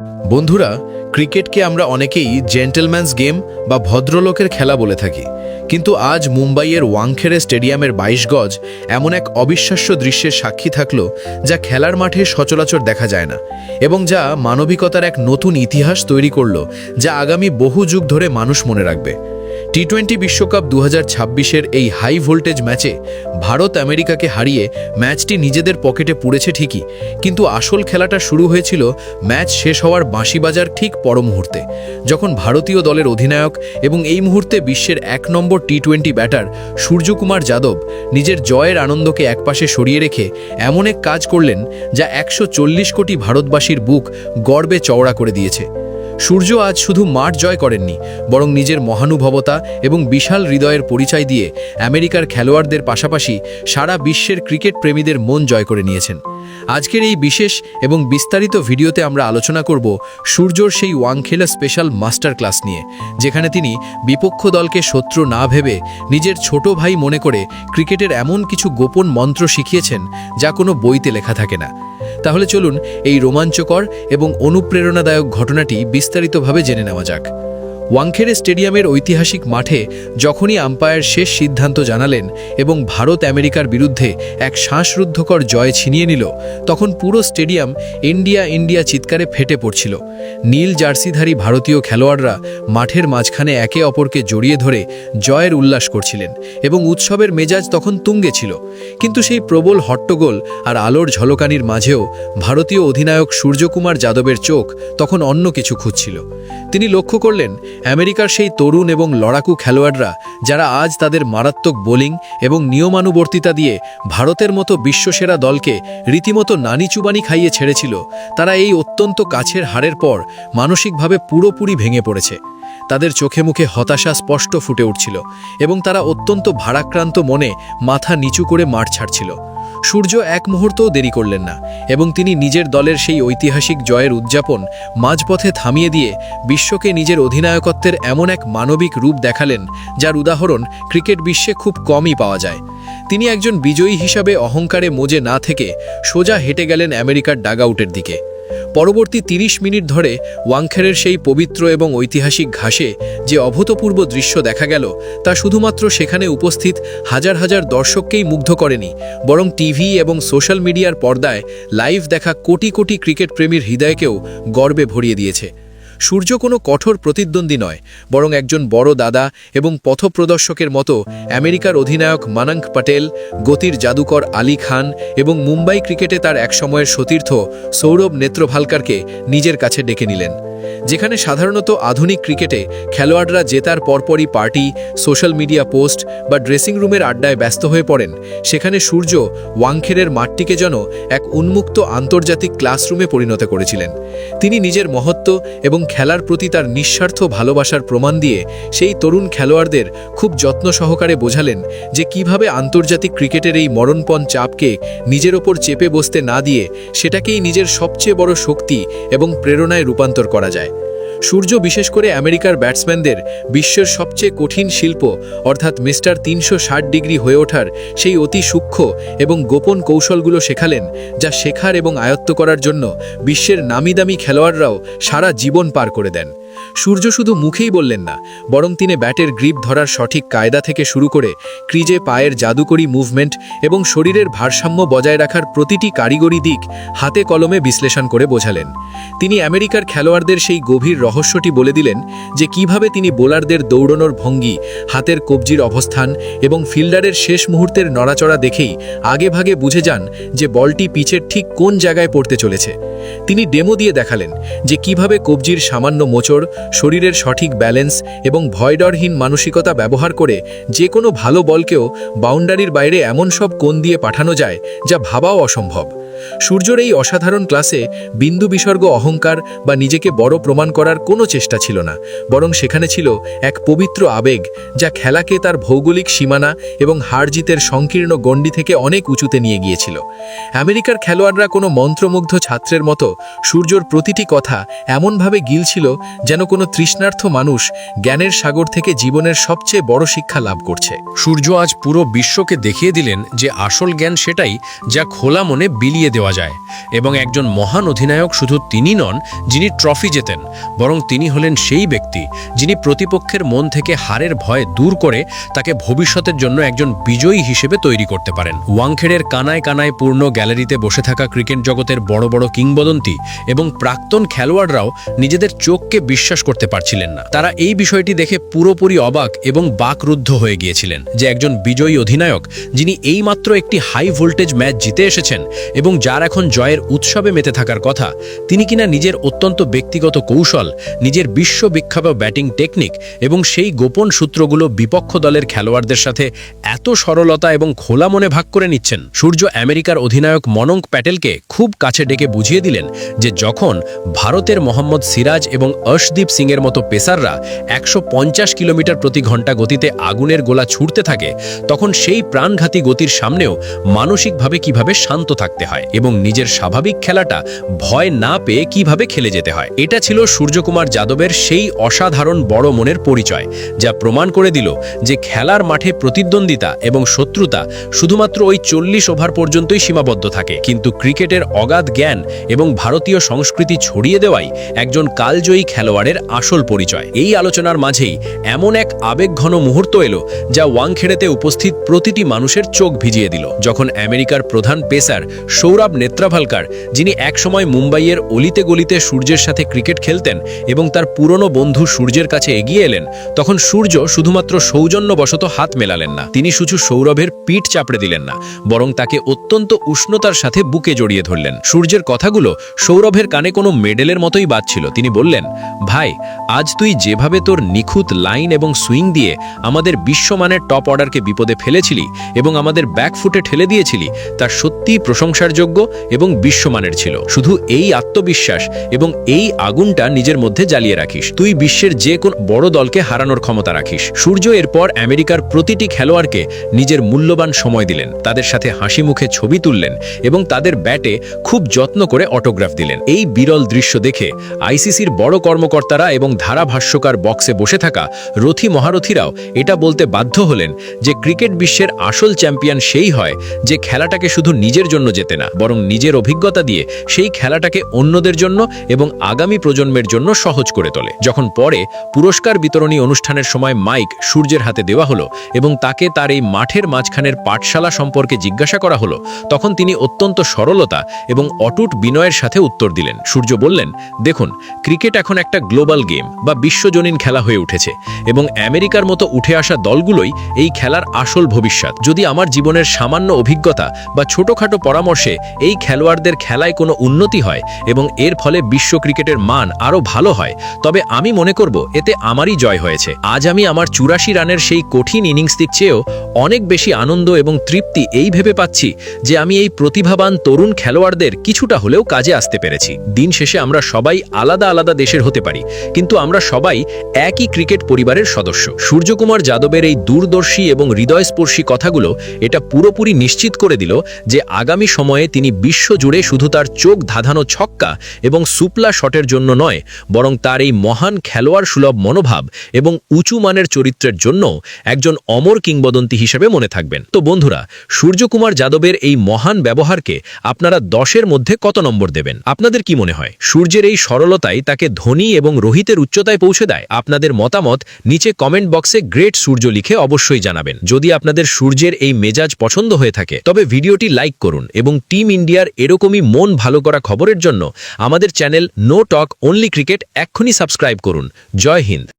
বন্ধুরা, ক্রিকেটকে আমরা অনেকেই জেন্টলম্যানস গেম বা ভদ্রলোকের খেলা বলে থাকি, কিন্তু আজ মুম্বাইয়ের ওয়াংখেড়ে স্টেডিয়ামের ২২ গজ এমন এক অবিশ্বাস্য দৃশ্যের সাক্ষী থাকলো যা খেলার মাঠে সচরাচর দেখা যায় না এবং যা মানবিকতার এক নতুন ইতিহাস তৈরি করলো, যা আগামী বহু যুগ ধরে মানুষ মনে রাখবে। টি-20 বিশ্বকাপ ২০২৬-এর এই হাই ভোল্টেজ ম্যাচে ভারত আমেরিকাকে হারিয়ে ম্যাচটি নিজেদের পকেটে পুড়েছে ঠিকই, কিন্তু আসল খেলাটা শুরু হয়েছিল ম্যাচ শেষ হওয়ার বাঁশি বাজার ঠিক পর মুহূর্তে, যখন ভারতীয় দলের অধিনায়ক এবং এই মুহূর্তে বিশ্বের ১ নম্বর টি-20 ব্যাটার সূর্যকুমার যাদব নিজের জয়ের আনন্দকে একপাশে সরিয়ে রেখে এমন এক কাজ করলেন যা ১৪০ কোটি ভারতবাসীর বুক গর্বে চওড়া করে দিয়েছে। সূর্য আজ শুধু মাঠ জয় করেননি, বরং নিজের মহানুভবতা এবং বিশাল হৃদয়ের পরিচয় দিয়ে আমেরিকার খেলোয়াড়দের পাশাপাশি সারা বিশ্বের ক্রিকেট প্রেমীদের মন জয় করে নিয়েছেন। আজকের এই বিশেষ এবং বিস্তারিত ভিডিওতে আমরা আলোচনা করব সূর্যর সেই ওয়াংখেড়ে স্পেশাল মাস্টার ক্লাস নিয়ে, যেখানে তিনি বিপক্ষ দলকে শত্রু না ভেবে নিজের ছোট ভাই মনে করে ক্রিকেটের এমন কিছু গোপন মন্ত্র শিখিয়েছেন যা কোনো বইতে লেখা থাকে না। তাহলে চলুন এই রোমাঞ্চকর এবং অনুপ্রেরণাদায়ক ঘটনাটি বিস্তারিতভাবে জেনে নেওয়া যাক। ওয়াংখেড়ে স্টেডিয়ামের ঐতিহাসিক মাঠে যখনই আম্পায়ার শেষ সিদ্ধান্ত জানালেন এবং ভারত আমেরিকার বিরুদ্ধে এক শ্বাসরুদ্ধকর জয় ছিনিয়ে নিল, তখন পুরো স্টেডিয়াম ইন্ডিয়া ইন্ডিয়া চিৎকারে ফেটে পড়ছিল। নীল জার্সিধারী ভারতীয় খেলোয়াড়রা মাঠের মাঝখানে একে অপরকে জড়িয়ে ধরে জয়ের উল্লাস করছিলেন এবং উৎসবের মেজাজ তখন তুঙ্গে ছিল। কিন্তু সেই প্রবল হট্টগোল আর আলোর ঝলকানির মাঝেও ভারতীয় অধিনায়ক সূর্যকুমার যাদবের চোখ তখন অন্য কিছু খুঁজছিল। তিনি লক্ষ্য করলেন আমেরিকার সেই তরুণ এবং লড়াকু খেলোয়াড়রা, যারা আজ তাদের মারাত্মক বোলিং এবং নিয়মানুবর্তিতা দিয়ে ভারতের মতো বিশ্বসেরা দলকে রীতিমতো নানিচুবানি খাইয়ে ছেড়েছিল, তারা এই অত্যন্ত কাছের হারের পর মানসিকভাবে পুরোপুরি ভেঙে পড়েছে। তাদের চোখে মুখে হতাশা স্পষ্ট ফুটে উঠছিল এবং তারা অত্যন্ত ভারাক্রান্ত মনে মাথা নিচু করে মাঠ ছাড়ছিল। সূর্য এক মুহূর্তও দেরি করলেন না এবং তিনি নিজের দলের সেই ঐতিহাসিক জয়ের উদযাপন মাঝপথে থামিয়ে দিয়ে বিশ্বকে নিজের অধিনায়কত্বের এমন এক মানবিক রূপ দেখালেন যার উদাহরণ ক্রিকেট বিশ্বে খুব কমই পাওয়া যায়। তিনি একজন বিজয়ী হিসাবে অহংকারে মজে না থেকে সোজা হেঁটে গেলেন আমেরিকার ডাগআউটের দিকে। পরবর্তী ৩০ মিনিট ধরে ওয়াংখেড়ের সেই পবিত্র এবং ঐতিহাসিক ঘাসে যে অভূতপূর্ব দৃশ্য দেখা গেল, তা শুধুমাত্র সেখানে উপস্থিত হাজার হাজার দর্শককেই মুগ্ধ করেনি, বরং টিভি এবং সোশ্যাল মিডিয়ার পর্দায় লাইভ দেখা কোটি কোটি ক্রিকেট প্রেমীর হৃদয়কেও গর্বে ভরিয়ে দিয়েছে। সূর্য কোনো কঠোর প্রতিদ্বন্দ্বী নয়, বরং একজন বড় দাদা এবং পথপ্রদর্শকের মতো আমেরিকার অধিনায়ক মানাঙ্ক প্যাটেল, গতির জাদুকর আলী খান এবং মুম্বাই ক্রিকেটে তার একসময়ের সতীর্থ সৌরভ নেত্রভালকারকে নিজের কাছে ডেকে নিলেন। যেখানে সাধারণত আধুনিক ক্রিকেটে খেলোয়াড়রা জেতার পরপরই পার্টি, সোশ্যাল মিডিয়া পোস্ট বা ড্রেসিং রুমের আড্ডায় ব্যস্ত হয়ে পড়েন, সেখানে সূর্য ওয়াংখেড়ের মাঠটিকে যেন এক উন্মুক্ত আন্তর্জাতিক ক্লাসরুমে পরিণত করেছিলেন। তিনি নিজের মহত্ব এবং খেলার প্রতি তার নিঃস্বার্থ ভালোবাসার প্রমাণ দিয়ে সেই তরুণ খেলোয়াড়দের খুব যত্ন সহকারে বোঝালেন যে কিভাবে আন্তর্জাতিক ক্রিকেটের এই মরণপণ চাপকে নিজের ওপর চেপে বসতে না দিয়ে সেটাকেই নিজের সবচেয়ে বড় শক্তি এবং প্রেরণায় রূপান্তর করা যায়। সূর্য বিশেষ করে আমেরিকার ব্যাটসম্যানদের বিশ্বের সবচেয়ে কঠিন শিল্প অর্থাৎ মিস্টার ৩৬০ ডিগ্রি হয়ে ওঠার সেই অতি সূক্ষ্ম এবং গোপন কৌশলগুলো শেখালেন, যা শেখার এবং আয়ত্ত করার জন্য বিশ্বের নামিদামি খেলোয়াড়রাও সারা জীবন পার করে দেন। সূর্য শুধু মুখেই বললেন না, বরং তিনি ব্যাটের গ্রিপ ধরার সঠিক কায়দা থেকে শুরু করে ক্রিজে পায়ের জাদুকরী মুভমেন্ট এবং শরীরের ভারসাম্য বজায় রাখার প্রতিটি কারিগরি দিক হাতে কলমে বিশ্লেষণ করে বোঝালেন। তিনি আমেরিকার খেলোয়াড়দের সেই গভীর রহস্যটি বলে দিলেন যে কিভাবে তিনি বোলারদের দৌড়ানোর ভঙ্গি, হাতের কবজির অবস্থান এবং ফিল্ডারের শেষ মুহূর্তের নড়াচড়া দেখেই আগেভাগে বুঝে যান যে বলটি পিচের ঠিক কোন জায়গায় পড়তে চলেছে। তিনি ডেমো দিয়ে দেখালেন যে কিভাবে কবজির সামান্য মোচড়, শরীরের সঠিক ব্যালেন্স এবং ভয়ডরহীন মানসিকতা ব্যবহার করে যে কোনো ভালো বলকেও বাউন্ডারির বাইরে এমন সব কোণ দিয়ে পাঠানো যায় যা ভাবাও অসম্ভব। সূর্যর এই অসাধারণ ক্লাসে বিন্দু বিসর্গ অহংকার বা নিজেকে বড় প্রমাণ করার কোনো চেষ্টা ছিল না, বরং সেখানে ছিল এক পবিত্র আবেগ যা খেলাকে তার ভৌগোলিক সীমানা এবং হার জিতের সংকীর্ণ গণ্ডি থেকে অনেক উঁচুতে নিয়ে গিয়েছিল। আমেরিকার খেলোয়াড়রা কোনো মন্ত্রমুগ্ধ ছাত্রের মতো সূর্যর প্রতিটি কথা এমনভাবে গিলছিল যেন কোনো তৃষ্ণার্থ মানুষ জ্ঞানের সাগর থেকে জীবনের সবচেয়ে বড় শিক্ষা লাভ করছে। সূর্য আজ পুরো বিশ্বকে দেখিয়ে দিলেন যে আসল জ্ঞান সেটাই যা খোলা মনে বিলিয়ে দেওয়া যায়। এবং একজন মহান অধিনায়ক শুধু তিনি নন যিনি ট্রফি জেতেন, বরং তিনি হলেন সেই ব্যক্তি যিনি প্রতিপক্ষের মন থেকে হারের ভয় দূর করে তাকে ভবিষ্যতের জন্য একজন বিজয়ী হিসেবে তৈরি করতে পারেন। ওয়াংখেড়ের কানায় কানায় পূর্ণ গ্যালারিতে বসে থাকা ক্রিকেট জগতের বড় বড় কিংবদন্তি এবং প্রাক্তন খেলোয়াড়রাও নিজেদের চোখকে বিশ্বাস করতে পারছিলেন না। তারা এই বিষয়টি দেখে পুরোপুরি অবাক এবং বাকরুদ্ধ হয়ে গিয়েছিলেন যে একজন বিজয়ী অধিনায়ক যিনি এইমাত্র একটি হাই ভোল্টেজ ম্যাচ জিতে এসেছেন এবং যার এখন জয়ের উৎসবে মেতে থাকার কথা, তিনি কিনা নিজের অত্যন্ত ব্যক্তিগত কৌশল, নিজের বিশ্ববিখ্যাত ব্যাটিং টেকনিক এবং সেই গোপন সূত্রগুলো বিপক্ষ দলের খেলোয়াড়দের সাথে এত সরলতা এবং খোলা মনে ভাগ করে নিচ্ছেন। সূর্য আমেরিকার অধিনায়ক মনঙ্ক প্যাটেলকে খুব কাছে ডেকে বুঝিয়ে দিলেন যে যখন ভারতের মোহাম্মদ সিরাজ এবং অর্শদীপ সিংয়ের মতো পেসাররা 150 কিলোমিটার প্রতি ঘন্টা গতিতে আগুনের গোলা ছুটতে থাকে, তখন সেই প্রাণঘাতী গতির সামনেও মানসিকভাবে কিভাবে শান্ত থাকতে হয় এবং নিজের স্বাভাবিক খেলাটা ভয় না পেয়ে কিভাবে খেলে যেতে হয়। এটা ছিল সূর্যকুমার যাদবের সেই অসাধারণ বড় মনের পরিচয়, যা প্রমাণ করে দিল যে খেলার মাঠে প্রতিদ্বন্দ্বিতা এবং শত্রুতা শুধুমাত্র ওই 40 ওভার পর্যন্তই সীমাবদ্ধ থাকে, কিন্তু ক্রিকেটের অগাধ জ্ঞান এবং ভারতীয় সংস্কৃতি ছড়িয়ে দেওয়াই একজন কালজয়ী খেলোয়াড়ের আসল পরিচয়। এই আলোচনার মাঝেই এমন এক আবেগঘন মুহূর্ত এলো যা ওয়াংখেড়েতে উপস্থিত প্রতিটি মানুষের চোখ ভিজিয়ে দিল, যখন আমেরিকার প্রধান পেসার সৌরভ নেত্রাভালকার, যিনি একসময় মুম্বাইয়ের অলিতে গলিতে সূর্যের সাথে ক্রিকেট খেলতেন এবং তার পুরনো বন্ধু সূর্যের কাছে এগিয়ে এলেন, তখন সূর্য শুধুমাত্র সৌজন্যবশত হাত মেলালেন না, তিনি শুধু সৌরভের পিঠ চাপড়ে দিলেন না, বরং তাকে অত্যন্ত উষ্ণতার সাথে বুকে জড়িয়ে ধরলেন। সূর্যের কথাগুলো সৌরভের কানে কোনো মেডেলের মতোই বাজছিল। তিনি বললেন, ভাই, আজ তুই যেভাবে তোর নিখুঁত লাইন এবং সুইং দিয়ে আমাদের বিশ্বমানের টপ অর্ডারকে বিপদে ফেলেছিলি এবং আমাদের ব্যাকফুটে ঠেলে দিয়েছিলি, তা সত্যিই প্রশংসার যোগ্য এবং বিশ্বমানের ছিল। শুধু এই আত্মবিশ্বাস এবং এই আগুনটা নিজের মধ্যে জ্বালিয়ে রাখিস, তুই বিশ্বের যে কোন বড় দলকে হারানোর ক্ষমতা রাখিস। সূর্য এরপর আমেরিকার প্রতিটি খেলোয়াড়কে নিজের মূল্যবান সময় দিলেন, তাদের সাথে হাসি মুখে ছবি তুললেন এবং তাদের ব্যাটে খুব যত্ন করে অটোগ্রাফ দিলেন। এই বিরল দৃশ্য দেখে আইসিসির বড় কর্মকর্তারা এবং ধারাভাষ্যকার বক্সে বসে থাকা রথী মহারথীরাও এটা বলতে বাধ্য হলেন যে ক্রিকেট বিশ্বের আসল চ্যাম্পিয়ন সেই হয় যে খেলাটাকে শুধু নিজের জন্য জেতে না, বরং নিজের অভিজ্ঞতা দিয়ে সেই খেলাটাকে অন্যদের জন্য এবং আগামী প্রজন্মের জন্য সহজ করে তোলে। যখন পরে পুরস্কার বিতরণী অনুষ্ঠানের সময় মাইক সূর্যের হাতে দেওয়া হলো এবং তাকে তার এই মাঠের মাঝখানের পাঠশালা সম্পর্কে জিজ্ঞাসা করা হলো, তখন তিনি অত্যন্ত সরলতা এবং অটুট বিনয়ের সাথে উত্তর দিলেন। সূর্য বললেন, দেখুন, ক্রিকেট এখন একটা গ্লোবাল গেম বা বিশ্বজনীন খেলা হয়ে উঠেছে এবং আমেরিকার মতো উঠে আসা দলগুলোই এই খেলার আসল ভবিষ্যৎ। যদি আমার জীবনের সামান্য অভিজ্ঞতা বা ছোটখাটো পরামর্শে এই খেলোয়াড়দের খেলায় কোনো উন্নতি হয় এবং এর ফলে বিশ্ব ক্রিকেটের মান আরও ভালো হয়, তবে আমি মনে করব এতে আমারই জয় হয়েছে। আজ আমি আমার 84 রানের সেই কঠিন ইনিংস দিক চেয়েও অনেক বেশি আনন্দ এবং তৃপ্তি এই ভেবে পাচ্ছি যে আমি এই প্রতিভাবান তরুণ খেলোয়াড়দের কিছুটা হলেও কাজে আসতে পেরেছি। দিন শেষে আমরা সবাই আলাদা আলাদা দেশের হতে পারি, কিন্তু আমরা সবাই একই ক্রিকেট পরিবারের সদস্য। সূর্যকুমার যাদবের এই দূরদর্শী এবং হৃদয়স্পর্শী কথাগুলো এটা পুরোপুরি নিশ্চিত করে দিল যে আগামী সময়ে তিনি বিশ্বজুড়ে শুধু তার চোখ ধাঁধানো ছক্কা এবং সুপলা শটের জন্য নয়, বরং তার এই মহান খেলোয়াড় সুলভ মনোভাব এবং উঁচু মানের চরিত্রের জন্য একজন অমর কিংবদন্তি হিসেবে মনে থাকবেন। তো বন্ধুরা, সূর্যকুমার যাদবের এই মহান ব্যবহারকে আপনারা 10-এর মধ্যে কত নম্বর দেবেন? আপনাদের কি মনে হয় সূর্যের এই সরলতাই তাকে ধোনি এবং রোহিতের উচ্চতায় পৌঁছে দেয়? আপনাদের মতামত নিচে কমেন্ট বক্সে গ্রেট সূর্য লিখে অবশ্যই জানাবেন। যদি আপনাদের সূর্যের এই মেজাজ পছন্দ হয়ে থাকে তবে ভিডিওটি লাইক করুন এবং টিম ইন্ডিয়ার এরকমই মন ভালো করা খবরের জন্য আমাদের channel No Talk Only Cricket এক্ষুনি সাবস্ক্রাইব করুন। জয় হিন্দ।